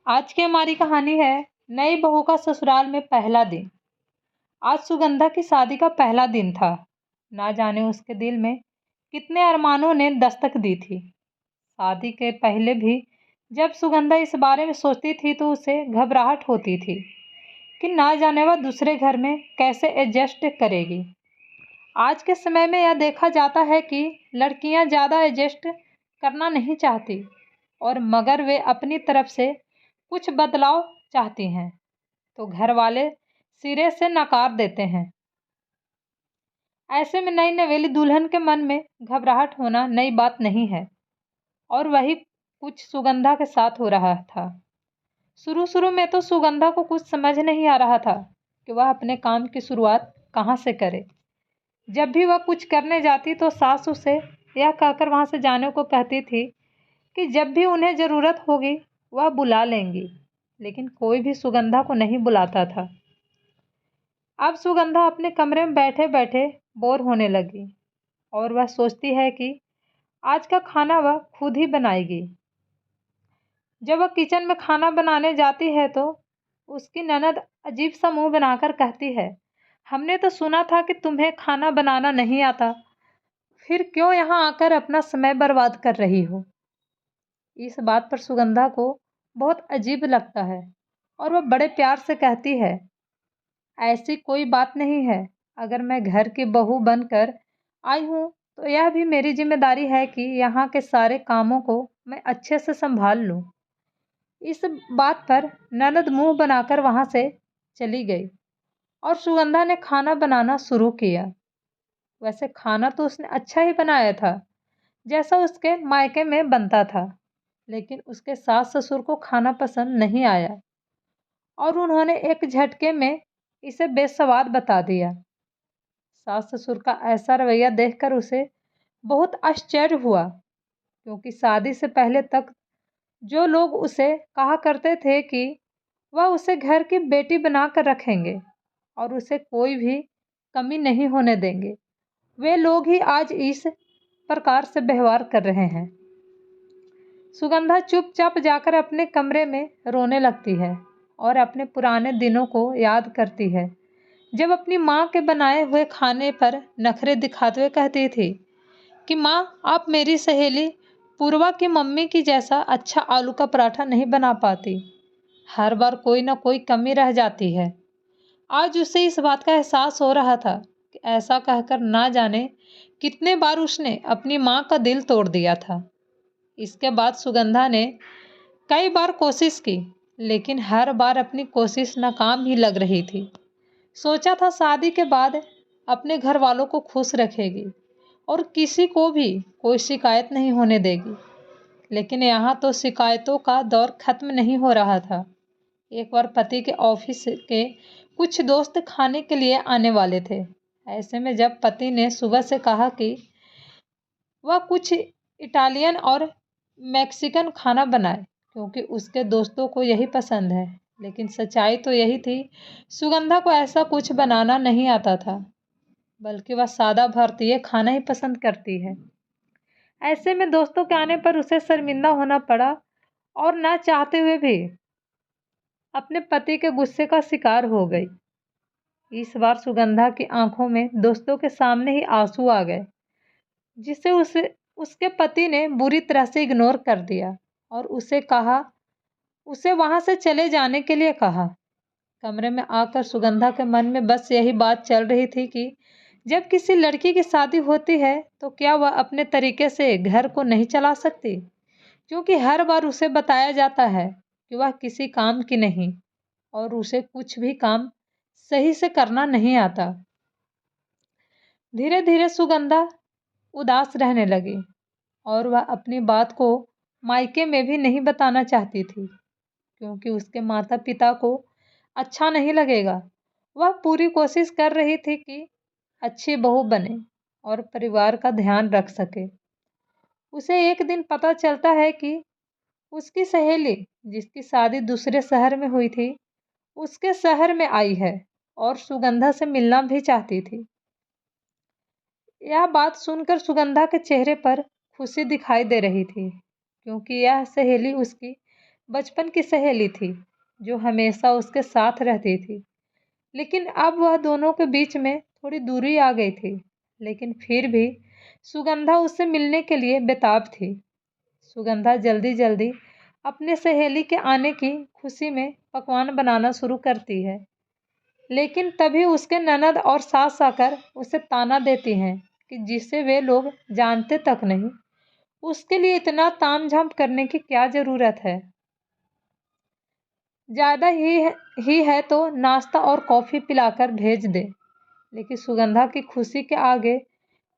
आज की हमारी कहानी है नई बहू का ससुराल में पहला दिन। आज सुगंधा की शादी का पहला दिन था। ना जाने उसके दिल में कितने अरमानों ने दस्तक दी थी। शादी के पहले भी जब सुगंधा इस बारे में सोचती थी तो उसे घबराहट होती थी कि ना जाने वह दूसरे घर में कैसे एडजस्ट करेगी। आज के समय में यह देखा जाता है कि लड़कियां ज़्यादा एडजस्ट करना नहीं चाहती और मगर वे अपनी तरफ से कुछ बदलाव चाहती हैं तो घर वाले सिरे से नकार देते हैं। ऐसे में नई नवेली दुल्हन के मन में घबराहट होना नई बात नहीं है और वही कुछ सुगंधा के साथ हो रहा था। शुरू शुरू में तो सुगंधा को कुछ समझ नहीं आ रहा था कि वह अपने काम की शुरुआत कहाँ से करे। जब भी वह कुछ करने जाती तो सास उसे यह कहकर वहाँ से जाने को कहती थी कि जब भी उन्हें ज़रूरत होगी वह बुला लेंगी, लेकिन कोई भी सुगंधा को नहीं बुलाता था। अब सुगंधा अपने कमरे में बैठे बैठे बोर होने लगी और वह सोचती है कि आज का खाना वह खुद ही बनाएगी। जब वह किचन में खाना बनाने जाती है तो उसकी ननद अजीब सा मुंह बनाकर कहती है, हमने तो सुना था कि तुम्हें खाना बनाना नहीं आता, फिर क्यों यहाँ आकर अपना समय बर्बाद कर रही हो। इस बात पर सुगंधा को बहुत अजीब लगता है और वह बड़े प्यार से कहती है, ऐसी कोई बात नहीं है। अगर मैं घर की बहू बनकर आई हूँ तो यह भी मेरी जिम्मेदारी है कि यहाँ के सारे कामों को मैं अच्छे से संभाल लूँ। इस बात पर ननद मुंह बनाकर वहाँ से चली गई और सुगंधा ने खाना बनाना शुरू किया। वैसे खाना तो उसने अच्छा ही बनाया था जैसा उसके मायके में बनता था, लेकिन उसके सास ससुर को खाना पसंद नहीं आया और उन्होंने एक झटके में इसे बेस्वाद बता दिया। सास ससुर का ऐसा रवैया देखकर उसे बहुत आश्चर्य हुआ, क्योंकि शादी से पहले तक जो लोग उसे कहा करते थे कि वह उसे घर की बेटी बनाकर रखेंगे और उसे कोई भी कमी नहीं होने देंगे, वे लोग ही आज इस प्रकार से व्यवहार कर रहे हैं। सुगंधा चुपचाप जाकर अपने कमरे में रोने लगती है और अपने पुराने दिनों को याद करती है, जब अपनी माँ के बनाए हुए खाने पर नखरे दिखाते हुए कहती थी कि माँ, आप मेरी सहेली पूर्वा की मम्मी की जैसा अच्छा आलू का पराठा नहीं बना पाती, हर बार कोई ना कोई कमी रह जाती है। आज उसे इस बात का एहसास हो रहा था कि ऐसा कहकर ना जाने कितने बार उसने अपनी माँ का दिल तोड़ दिया था। इसके बाद सुगंधा ने कई बार कोशिश की, लेकिन हर बार अपनी कोशिश नाकाम ही लग रही थी। सोचा था शादी के बाद अपने घर वालों को खुश रखेगी और किसी को भी कोई शिकायत नहीं होने देगी, लेकिन यहाँ तो शिकायतों का दौर खत्म नहीं हो रहा था। एक बार पति के ऑफिस के कुछ दोस्त खाने के लिए आने वाले थे। ऐसे में जब पति ने सुबह से कहा कि वह कुछ इटालियन और मैक्सिकन खाना बनाए क्योंकि उसके दोस्तों को यही पसंद है, लेकिन सच्चाई तो यही थी, सुगंधा को ऐसा कुछ बनाना नहीं आता था, बल्कि वह सादा भारतीय खाना ही पसंद करती है। ऐसे में दोस्तों के आने पर उसे शर्मिंदा होना पड़ा और ना चाहते हुए भी अपने पति के गुस्से का शिकार हो गई। इस बार सुगंधा की आंखों में दोस्तों के सामने ही आंसू आ गए, जिसे उसके पति ने बुरी तरह से इग्नोर कर दिया और उसे वहां से चले जाने के लिए कहा। कमरे में आकर सुगंधा के मन में बस यही बात चल रही थी कि जब किसी लड़की की शादी होती है तो क्या वह अपने तरीके से घर को नहीं चला सकती, क्योंकि हर बार उसे बताया जाता है कि वह किसी काम की नहीं और उसे कुछ भी काम सही से करना नहीं आता। धीरे धीरे सुगंधा उदास रहने लगी और वह अपनी बात को मायके में भी नहीं बताना चाहती थी, क्योंकि उसके माता पिता को अच्छा नहीं लगेगा। वह पूरी कोशिश कर रही थी कि अच्छी बहू बने और परिवार का ध्यान रख सके। उसे एक दिन पता चलता है कि उसकी सहेली, जिसकी शादी दूसरे शहर में हुई थी, उसके शहर में आई है और सुगंधा से मिलना भी चाहती थी। यह बात सुनकर सुगंधा के चेहरे पर खुशी दिखाई दे रही थी, क्योंकि यह सहेली उसकी बचपन की सहेली थी जो हमेशा उसके साथ रहती थी। लेकिन अब वह दोनों के बीच में थोड़ी दूरी आ गई थी। लेकिन फिर भी सुगंधा उससे मिलने के लिए बेताब थी। सुगंधा जल्दी जल्दी अपने सहेली के आने की खुशी में पकवान बनाना शुरू करती है। लेकिन तभी उसके ननद और सास आकर उसे ताना देती हैं कि जिसे वे लोग जानते तक नहीं, उसके लिए इतना तामझाम करने की क्या जरूरत है। ज्यादा ही है तो नाश्ता और कॉफी पिलाकर भेज दे। लेकिन सुगंधा की खुशी के आगे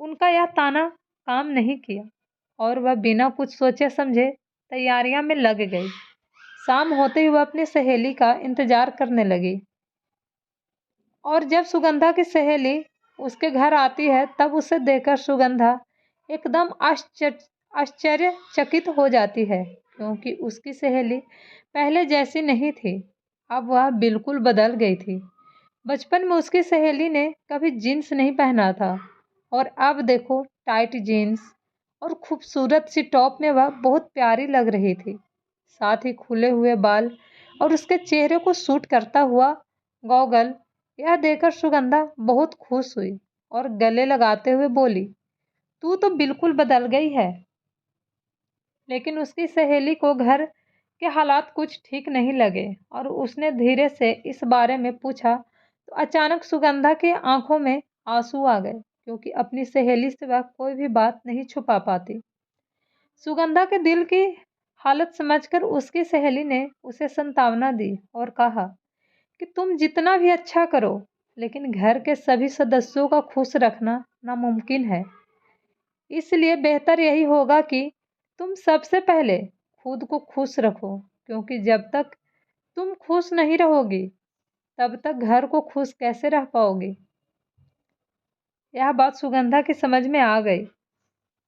उनका यह ताना काम नहीं किया और वह बिना कुछ सोचे समझे तैयारियां में लग गई। शाम होते ही वह अपनी सहेली का इंतजार करने लगी और जब सुगंधा की सहेली उसके घर आती है तब उसे देखकर सुगंधा एकदम आश्चर्यचकित हो जाती है, क्योंकि उसकी सहेली पहले जैसी नहीं थी। अब वह बिल्कुल बदल गई थी। बचपन में उसकी सहेली ने कभी जीन्स नहीं पहना था और अब देखो टाइट जीन्स और खूबसूरत सी टॉप में वह बहुत प्यारी लग रही थी। साथ ही खुले हुए बाल और उसके चेहरे को सूट करता हुआ गॉगल, यह देखकर सुगंधा बहुत खुश हुई और गले लगाते हुए बोली, तू तो बिल्कुल बदल गई है। लेकिन उसकी सहेली को घर के हालात कुछ ठीक नहीं लगे और उसने धीरे से इस बारे में पूछा तो अचानक सुगंधा की आंखों में आंसू आ गए, क्योंकि अपनी सहेली से वह कोई भी बात नहीं छुपा पाती। सुगंधा के दिल की हालत समझकर उसकी सहेली ने उसे सांत्वना दी और कहा कि तुम जितना भी अच्छा करो, लेकिन घर के सभी सदस्यों का खुश रखना नामुमकिन है। इसलिए बेहतर यही होगा कि तुम सबसे पहले खुद को खुश रखो, क्योंकि जब तक तुम खुश नहीं रहोगी तब तक घर को खुश कैसे रह पाओगी। यह बात सुगंधा की समझ में आ गई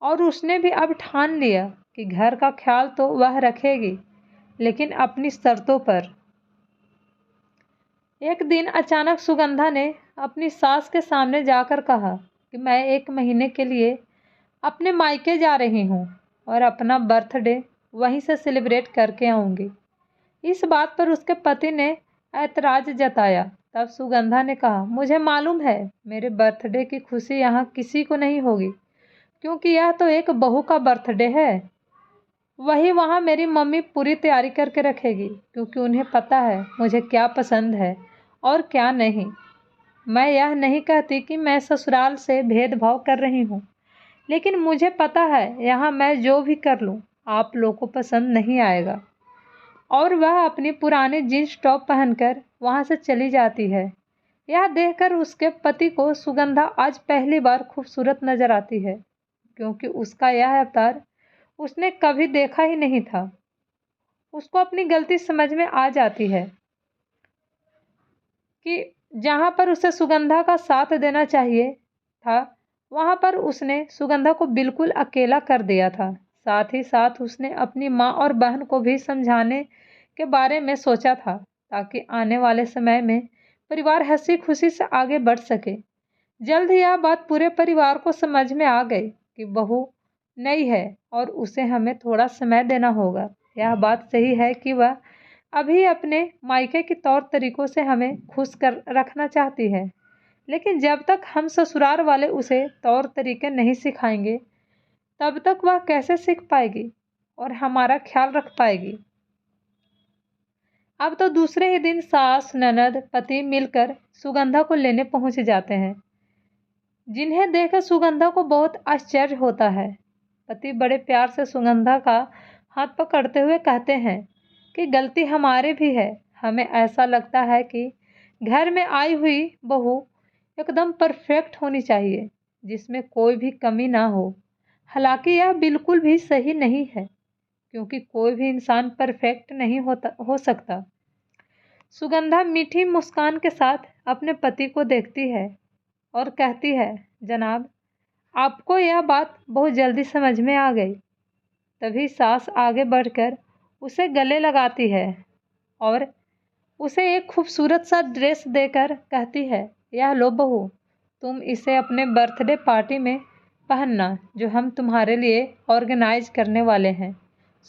और उसने भी अब ठान लिया कि घर का ख्याल तो वह रखेगी, लेकिन अपनी शर्तों पर। एक दिन अचानक सुगंधा ने अपनी सास के सामने जाकर कहा कि मैं 1 महीने के लिए अपने मायके जा रही हूँ और अपना बर्थडे वहीं से सेलिब्रेट करके आऊँगी। इस बात पर उसके पति ने ऐतराज जताया। तब सुगंधा ने कहा, मुझे मालूम है मेरे बर्थडे की खुशी यहाँ किसी को नहीं होगी, क्योंकि यह तो एक बहू का बर्थडे है। वही वहाँ मेरी मम्मी पूरी तैयारी करके रखेगी, क्योंकि उन्हें पता है मुझे क्या पसंद है और क्या नहीं। मैं यह नहीं कहती कि मैं ससुराल से भेदभाव कर रही हूँ, लेकिन मुझे पता है यहाँ मैं जो भी कर लूँ आप लोगों को पसंद नहीं आएगा। और वह अपनी पुरानी जीन्स टॉप पहनकर वहाँ से चली जाती है। यह देखकर उसके पति को सुगंधा आज पहली बार खूबसूरत नजर आती है, क्योंकि उसका यह अवतार उसने कभी देखा ही नहीं था। उसको अपनी गलती समझ में आ जाती है कि जहाँ पर उसे सुगंधा का साथ देना चाहिए था, वहाँ पर उसने सुगंधा को बिल्कुल अकेला कर दिया था। साथ ही साथ उसने अपनी माँ और बहन को भी समझाने के बारे में सोचा था, ताकि आने वाले समय में परिवार हंसी खुशी से आगे बढ़ सके। जल्द ही यह बात पूरे परिवार को समझ में आ गई कि बहू नई है और उसे हमें थोड़ा समय देना होगा। यह बात सही है कि वह अभी अपने मायके के तौर तरीकों से हमें खुश कर रखना चाहती है, लेकिन जब तक हम ससुराल वाले उसे तौर तरीके नहीं सिखाएंगे तब तक वह कैसे सीख पाएगी और हमारा ख्याल रख पाएगी। अब तो दूसरे ही दिन सास ननद पति मिलकर सुगंधा को लेने पहुंच जाते हैं, जिन्हें देखकर सुगंधा को बहुत आश्चर्य होता है। पति बड़े प्यार से सुगंधा का हाथ पकड़ते हुए कहते हैं कि गलती हमारी भी है। हमें ऐसा लगता है कि घर में आई हुई बहू एकदम परफेक्ट होनी चाहिए, जिसमें कोई भी कमी ना हो। हालांकि यह बिल्कुल भी सही नहीं है, क्योंकि कोई भी इंसान परफेक्ट नहीं हो सकता। सुगंधा मीठी मुस्कान के साथ अपने पति को देखती है और कहती है, जनाब, आपको यह बात बहुत जल्दी समझ में आ गई। तभी सास आगे बढ़कर उसे गले लगाती है और उसे एक खूबसूरत सा ड्रेस देकर कहती है, यह लो बहू, तुम इसे अपने बर्थडे पार्टी में पहनना, जो हम तुम्हारे लिए ऑर्गेनाइज करने वाले हैं।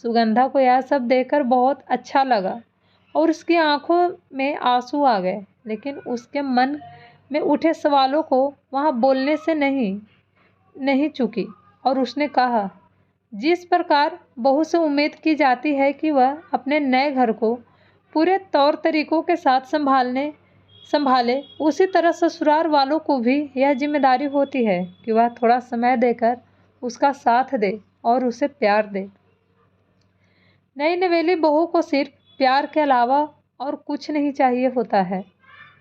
सुगंधा को यह सब देखकर बहुत अच्छा लगा और उसकी आंखों में आंसू आ गए, लेकिन उसके मन में उठे सवालों को वहाँ बोलने से नहीं चुकी और उसने कहा, जिस प्रकार बहू से उम्मीद की जाती है कि वह अपने नए घर को पूरे तौर तरीकों के साथ संभाले, उसी तरह ससुराल वालों को भी यह जिम्मेदारी होती है कि वह थोड़ा समय देकर उसका साथ दे और उसे प्यार दे। नई नवेली बहू को सिर्फ प्यार के अलावा और कुछ नहीं चाहिए होता है,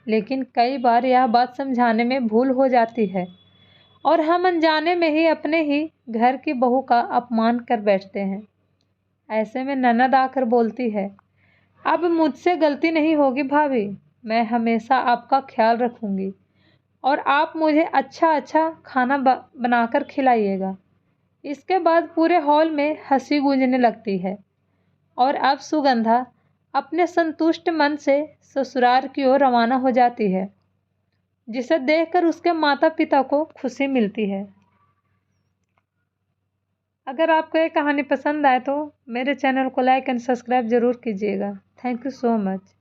लेकिन कई बार यह बात समझाने में भूल हो जाती है और हम अनजाने में ही अपने ही घर की बहू का अपमान कर बैठते हैं। ऐसे में ननद आकर बोलती है, अब मुझसे गलती नहीं होगी भाभी, मैं हमेशा आपका ख्याल रखूंगी और आप मुझे अच्छा खाना बनाकर खिलाइएगा। इसके बाद पूरे हॉल में हंसी गूंजने लगती है और अब सुगंधा अपने संतुष्ट मन से ससुराल की ओर रवाना हो जाती है, जिसे देखकर उसके माता पिता को खुशी मिलती है। अगर आपको ये कहानी पसंद आए तो मेरे चैनल को लाइक एंड सब्सक्राइब ज़रूर कीजिएगा। Thank you so much.